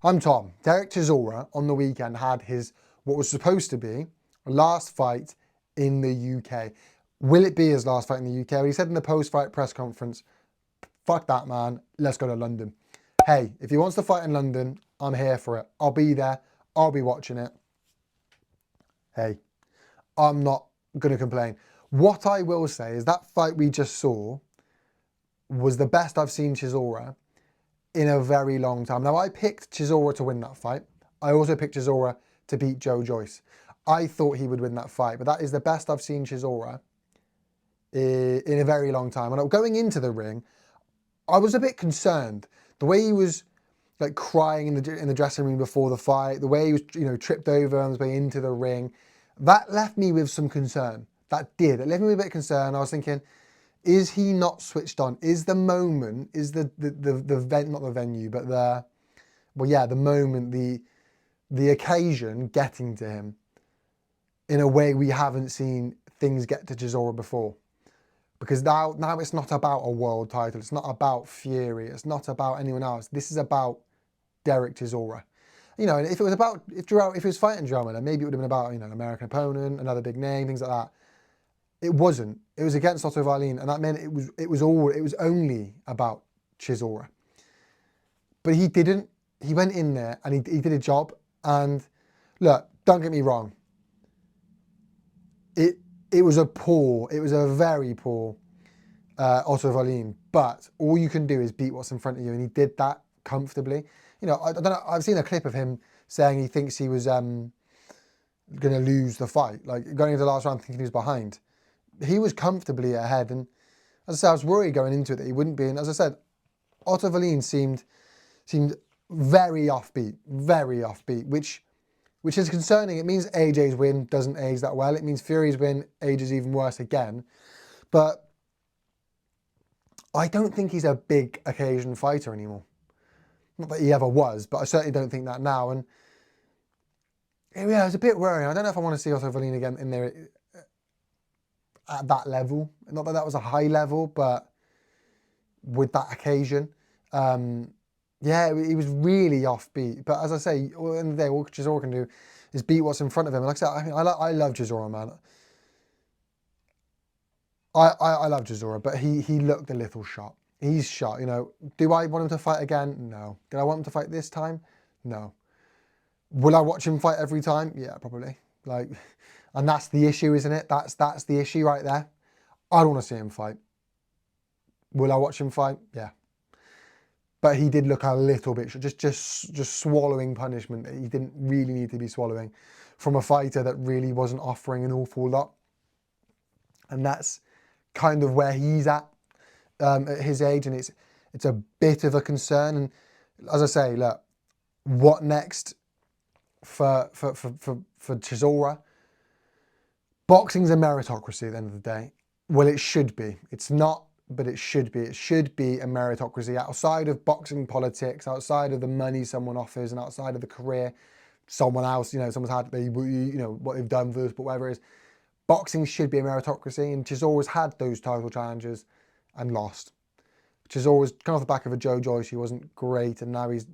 I'm Tom. Derek Chisora on the weekend had his, what was supposed to be, last fight in the UK. Will it be his last fight in the UK? Well, he said in the post-fight press conference, fuck that, man, let's go to London. Hey, if he wants to fight in London, I'm here for it. I'll be there. I'll be watching it. Hey, I'm not going to complain. What I will say is that fight we just saw was the best I've seen Chisora in a very long time. Now, I picked Chisora to win that fight. I also picked Chisora to beat Joe Joyce. I thought he would win that fight, but that is the best I've seen Chisora in a very long time. And going into the ring, I was a bit concerned. The way he was like crying in the dressing room before the fight, the way he was, tripped over on his way into the ring, that left me with some concern. That did. It left me with a bit of concern. I was thinking, is he not switched on? Is the moment, is the not the venue, but the moment, the occasion getting to him in a way we haven't seen things get to Chisora before? Because now it's not about a world title. It's not about Fury. It's not about anyone else. This is about Derek Chisora. And if it was fighting Jarrell Miller, maybe it would have been about, American opponent, another big name, things like that. It wasn't. It was against Otto Wallin, and that meant it was only about Chisora. But he didn't. He went in there and he did a job. And look, don't get me wrong. It was a very poor Otto Wallin. But all you can do is beat what's in front of you, and he did that comfortably. I don't know. I've seen a clip of him saying he thinks he was going to lose the fight, like going into the last round thinking he was behind. He was comfortably ahead, and as I said, I was worried going into it that he wouldn't be. And as I said, Otto Wallin seemed very offbeat, which is concerning. It means AJ's win doesn't age that well. It means Fury's win ages even worse again. But I don't think he's a big occasion fighter anymore. Not that he ever was, but I certainly don't think that now. And yeah, it's a bit worrying. I don't know if I want to see Otto Wallin again in there at that level. Not that was a high level, but with that occasion, he was really offbeat. But as I say, at the end of the day, all Chisora can do is beat what's in front of him. Like I said, I love Chisora, man. I love Chisora, but he looked a little shot. He's shot. Do I want him to fight again? No. Do I want him to fight this time? No. Will I watch him fight every time? Yeah, probably. And that's the issue, isn't it? That's the issue right there. I don't want to see him fight. Will I watch him fight? Yeah. But he did look a little bit just swallowing punishment that he didn't really need to be swallowing from a fighter that really wasn't offering an awful lot. And that's kind of where he's at his age, and it's a bit of a concern. And as I say, look, what next for Chisora? Boxing's a meritocracy at the end of the day. Well, it should be. It's not, but it should be. It should be a meritocracy. Outside of boxing politics, outside of the money someone offers, and outside of the career someone else, someone's had, what they've done first, but whatever it is, boxing should be a meritocracy. And Chisora's had those title challenges and lost. Chisora's come off the back of a Joe Joyce who wasn't great, and now he's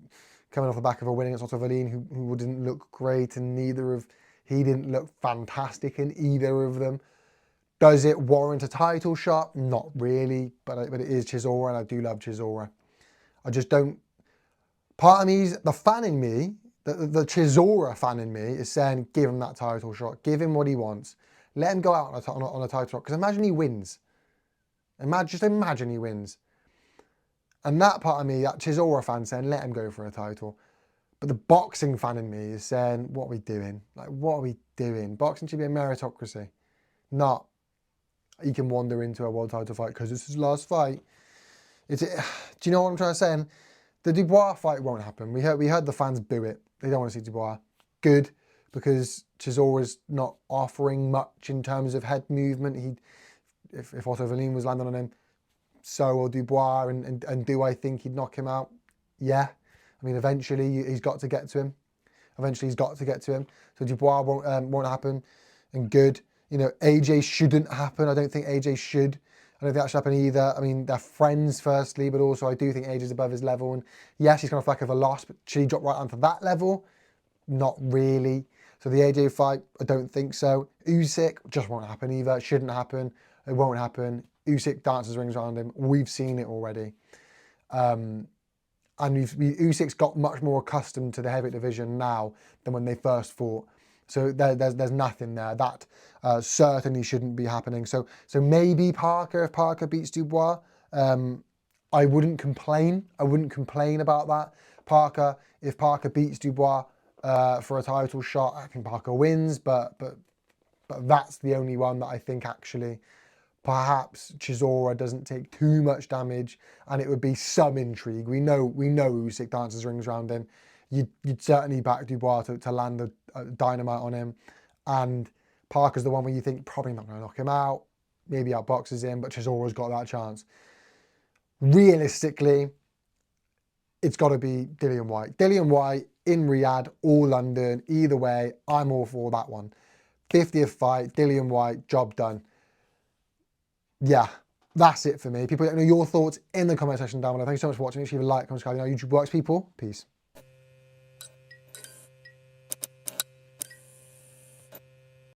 coming off the back of a win against Otto Wallin who didn't look great, and he didn't look fantastic in either of them. Does it warrant a title shot? Not really, but it is Chisora, and I do love Chisora. I just don't. Part of me, the fan in me, the Chisora fan in me, is saying, give him that title shot, give him what he wants, let him go out on a title shot. Because imagine he wins. Just imagine he wins. And that part of me, that Chisora fan, saying, let him go for a title. But the boxing fan in me is saying, what are we doing? What are we doing? Boxing should be a meritocracy, not he can wander into a world title fight because this is his last fight. Do you know what I'm trying to say? And the Dubois fight won't happen. We heard the fans boo it. They don't want to see Dubois. Good, because Chisora's not offering much in terms of head movement. If Otto Wallin was landing on him, so will Dubois. And do I think he'd knock him out? Yeah. I mean, eventually he's got to get to him. So Dubois won't happen. And good. AJ shouldn't happen. I don't think AJ should I don't think that should happen either. I mean, they're friends firstly, but also I do think AJ's above his level. And yes, he's kind of like of a loss, but should he drop right onto that level? Not really. So the AJ fight, I don't think so. Usyk just won't happen either. It shouldn't happen. It won't happen. Usyk dances rings around him. We've seen it already. And Usyk's got much more accustomed to the heavyweight division now than when they first fought. So there's nothing there. That certainly shouldn't be happening. So maybe Parker, if Parker beats Dubois, I wouldn't complain. I wouldn't complain about that. Parker, if Parker beats Dubois for a title shot, I think Parker wins. But that's the only one that I think actually perhaps Chisora doesn't take too much damage, and it would be some intrigue. We know Usyk dances rings around him. You'd certainly back Dubois to land a dynamite on him, and Parker's the one where you think probably not going to knock him out, maybe outboxes him, but Chisora's got that chance. Realistically, it's got to be Dillian Whyte. Dillian Whyte in Riyadh or London, either way, I'm all for that one. 50th fight, Dillian Whyte, job done. Yeah, that's it for me. People, let me know your thoughts in the comment section down below. Thank you so much for watching. Make sure you leave a like, comment, subscribe. You know, YouTube works, people. Peace.